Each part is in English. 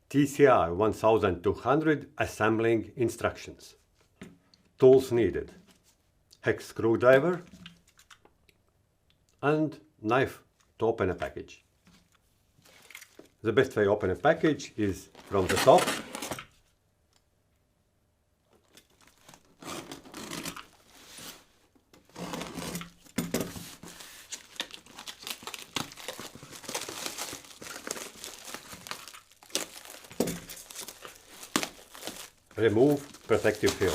TCR 1200 assembling instructions. Tools needed: hex screwdriver and knife to open a package. The best way to open a package is from the top. Remove protective film.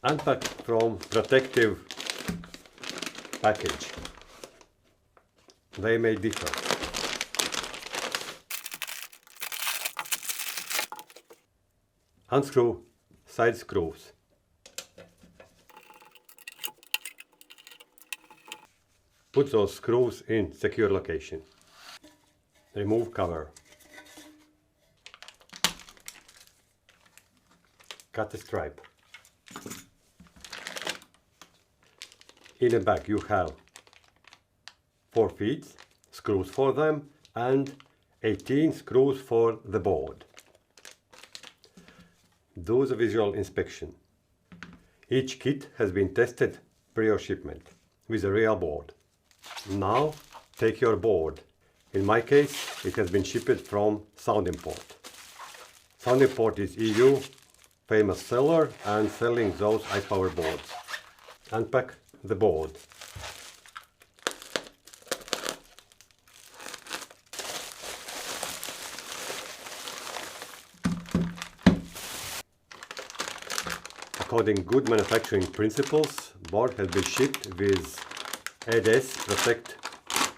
Unpack from protective package. They may differ. Unscrew side screws. Put those screws in secure location. Remove cover. Cut a stripe. In a bag you have 4 feet, screws for them, and 18 screws for the board. Do the visual inspection. Each kit has been tested prior shipment with a real board. Now take your board. In my case it has been shipped from Sound Import. Sound Import is EU famous seller and selling those Icepower boards. Unpack the board. According good manufacturing principles, board has been shipped with ADS Protect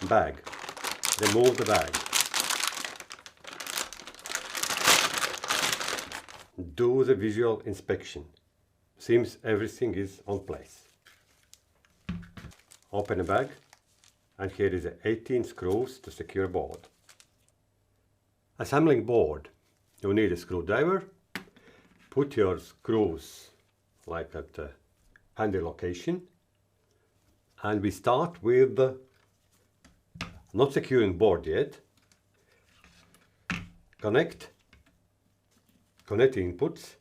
bag. Remove the bag. Do the visual inspection. Seems everything is on place. Open a bag, and here is 18 screws to secure board. Assembling board. You need a screwdriver. Put your screws like at a handy location, and we start with not securing board yet. Connect inputs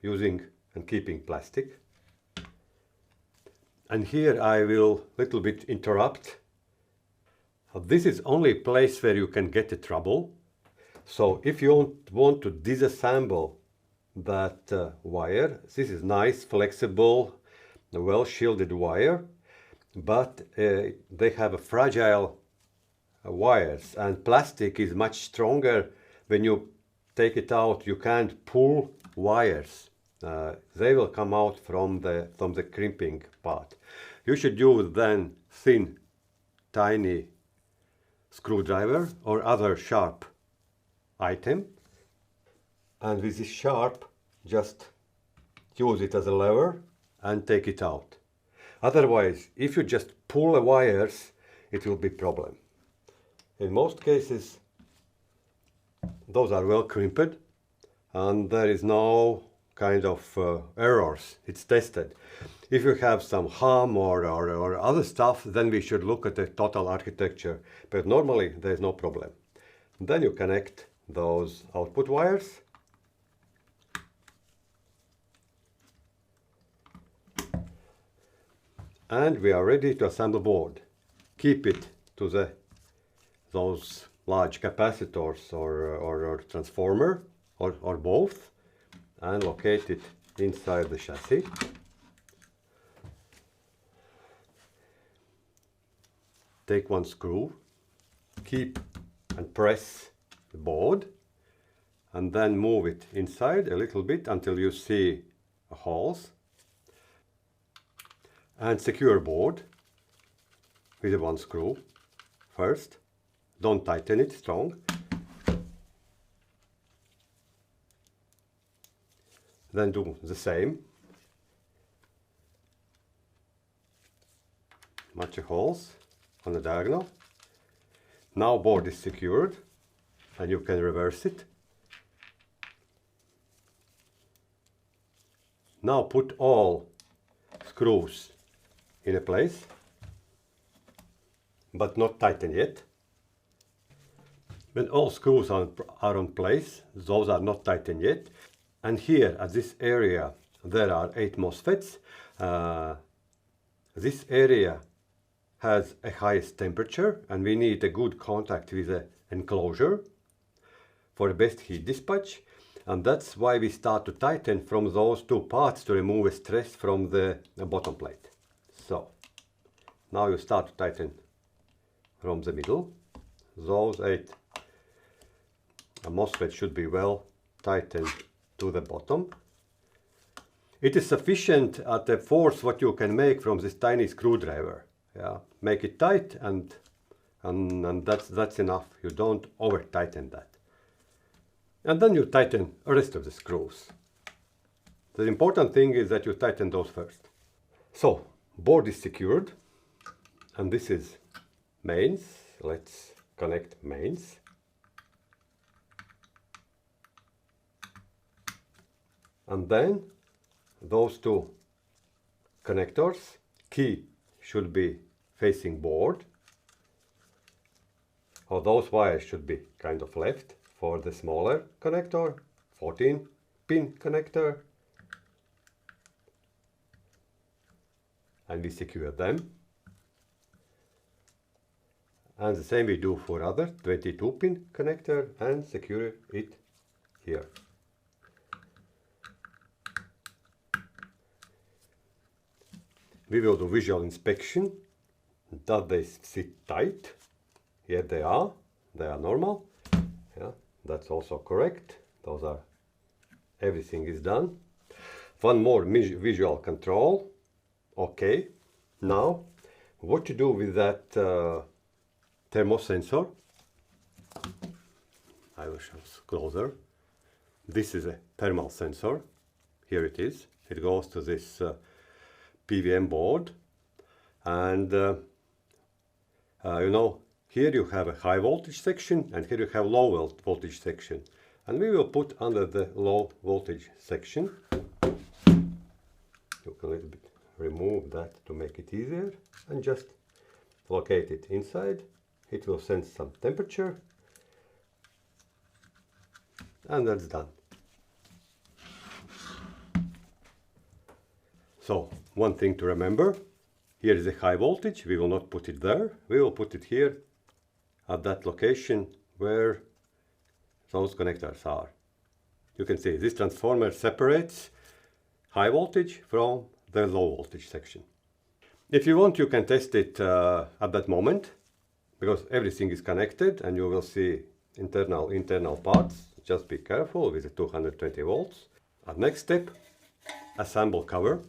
using and keeping plastic. And here I will little bit interrupt. This is only place where you can get a trouble. So if you want to disassemble that wire, this is nice, flexible, well shielded wire, but they have a fragile wires, and plastic is much stronger. When you take it out, you can't pull wires. They will come out from the crimping part. You should use then thin, tiny screwdriver or other sharp item, and with this sharp just use it as a lever and take it out. Otherwise, if you just pull the wires, it will be problem. In most cases those are well crimped and there is no kind of errors. It's tested. If you have some hum or other stuff, then we should look at the total architecture, but normally there's no problem. Then you connect those output wires. And we are ready to assemble board. Keep it to those large capacitors or transformer or both, and locate it inside the chassis. Take one screw, keep and press the board, and then move it inside a little bit until you see holes, and secure board with one screw first. Don't tighten it strong. Then do the same. Match the holes on the diagonal. Now board is secured. and you can reverse it. Now put all screws in a place, but not tighten yet. When all screws are on place, those are not tightened yet. And here at this area there are 8 MOSFETs. This area has a highest temperature and we need a good contact with the enclosure for the best heat dispatch. And that's why we start to tighten from those 2 parts to remove the stress from the bottom plate. So now you start to tighten from the middle. Those 8 MOSFET should be well tightened to the bottom. It is sufficient at the force what you can make from this tiny screwdriver. Yeah, make it tight and that's enough. You don't over tighten that. And then you tighten the rest of the screws. The important thing is that you tighten those first. So board is secured and this is mains. Let's connect mains. And then those 2 connectors, key should be facing board, or those wires should be kind of left for the smaller connector, 14 pin connector, and we secure them. And the same we do for other 22 pin connector and secure it here. We will do visual inspection. That they sit tight. Yes, they are normal. Yeah, that's also correct. Those are, everything is done. One more visual control. Okay. Now, what to do with that thermosensor? I will show closer. This is a thermal sensor. Here it is. It goes to this PWM board, and you know, here you have a high voltage section and here you have low voltage section, and we will put under the low voltage section. You can a little bit remove that to make it easier and just locate it inside. It will sense some temperature and that's done. So one thing to remember, here is a high voltage, we will not put it there, we will put it here at that location where those connectors are. You can see this transformer separates high voltage from the low voltage section. If you want, you can test it at that moment, because everything is connected and you will see internal parts. Just be careful with the 220 volts. At next step, assemble cover.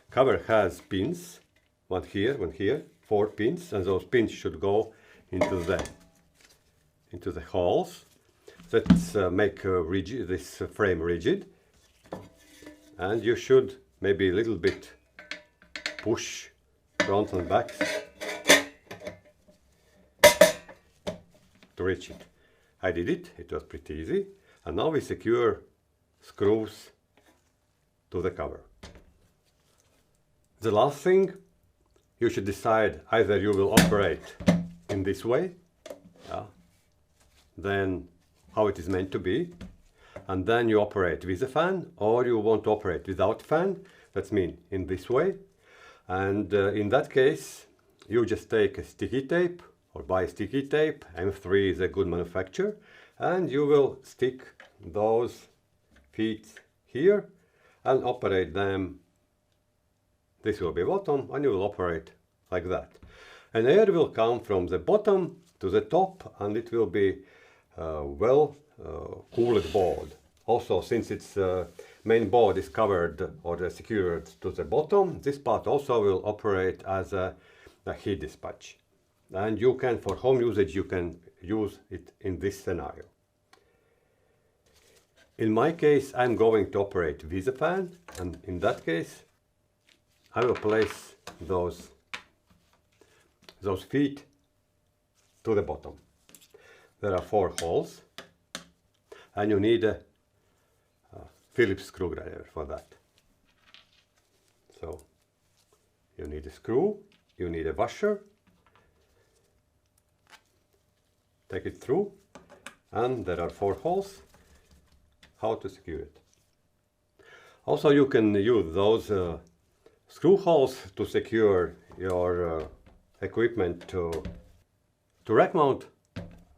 Cover has pins, one here, 4 pins, and those pins should go into the holes that make this frame rigid. And you should maybe a little bit push front and back to reach it. I did it, it was pretty easy. And now we secure screws to the cover. The last thing, you should decide either you will operate in this way, then how it is meant to be, and then you operate with a fan, or you want to operate without fan, that's mean in this way. And in that case, you just take a sticky tape or buy sticky tape. M3 is a good manufacturer, and you will stick those feet here and operate them. This will be bottom and you will operate like that. And air will come from the bottom to the top and it will be cooled board. Also, since its main board is covered or secured to the bottom, this part also will operate as a heat dispatch. And you can, for home usage, you can use it in this scenario. In my case, I'm going to operate with a fan, and in that case, I will place those feet to the bottom. There are 4 holes and you need a Phillips screwdriver for that. So you need a screw, you need a washer, take it through, and there are 4 holes. How to secure it. Also you can use those screw holes to secure your equipment to rack mount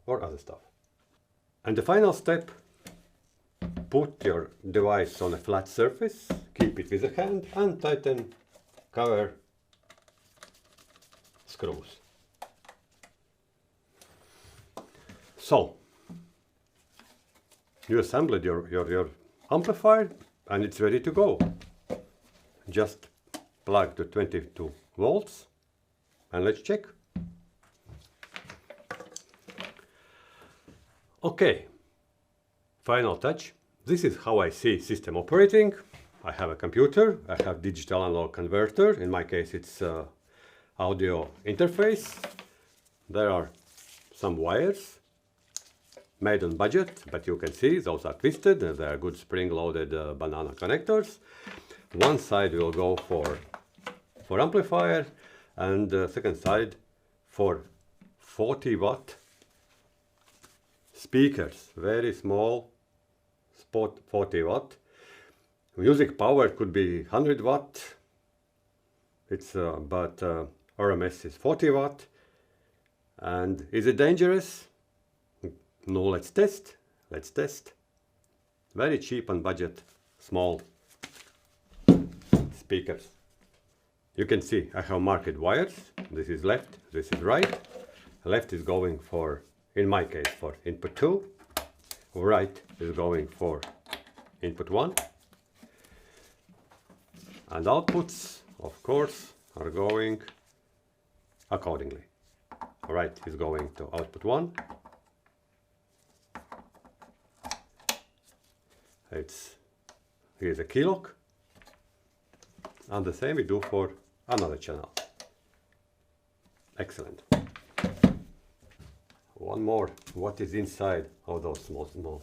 or other stuff. And the final step, put your device on a flat surface, keep it with a hand and tighten cover screws. So, you assembled your amplifier and it's ready to go. Just plug to 22 volts and let's check. Okay, final touch. This is how I see system operating. I have a computer, I have digital analog converter. In my case it's audio interface. There are some wires made on budget, but you can see those are twisted and they are good spring-loaded banana connectors. One side will go for amplifier and the second side for 40-watt speakers, very small, spot 40-watt. Music power could be 100-watt. It's but RMS is 40-watt. And is it dangerous? No, let's test. Let's test. Very cheap on budget, small speakers. You can see I have marked wires. This is left, this is right. Left is going for, in my case, for input 2. Right is going for input 1. And outputs, of course, are going accordingly. Right is going to output 1. Here's a key lock. And the same we do for another channel. Excellent. One more. What is inside of those small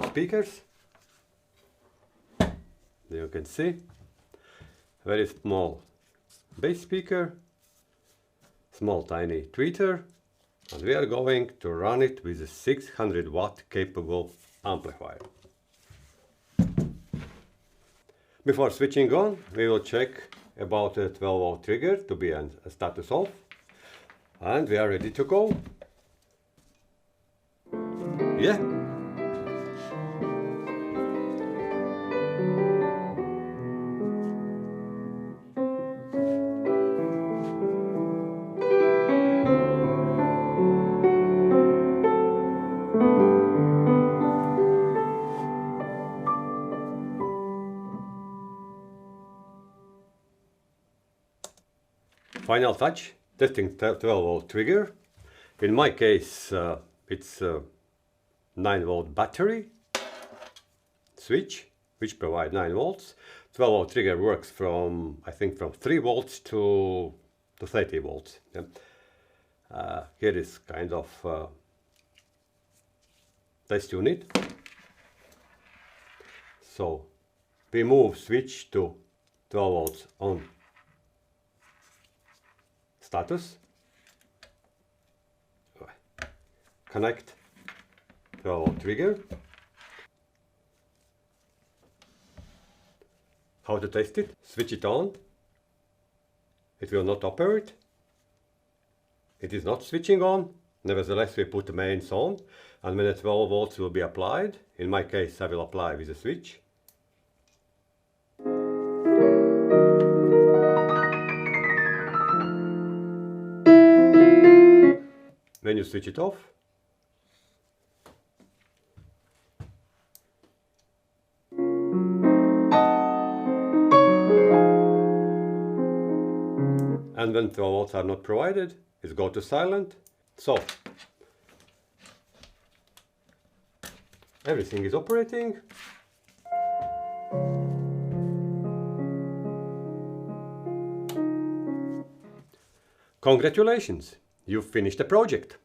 speakers? You can see very small bass speaker, small tiny tweeter, and we are going to run it with a 600-watt capable amplifier. Before switching on, we will check about a 12-volt trigger to be a status off, and we are ready to go. Yeah. Final touch, testing 12-volt trigger. In my case, it's a 9-volt battery switch, which provides 9 volts. 12-volt trigger works from, I think, from 3 volts to 30 volts. Yeah. Here is kind of test unit. So we move switch to 12 volts on status, connect 12-volt trigger. How to test it? Switch it on. It will not operate. It is not switching on. Nevertheless, we put the mains on, and when the 12 volts will be applied, in my case I will apply with a switch. When you switch it off, and when 12 volts are not provided, it goes to silent. So everything is operating. Congratulations, you've finished the project.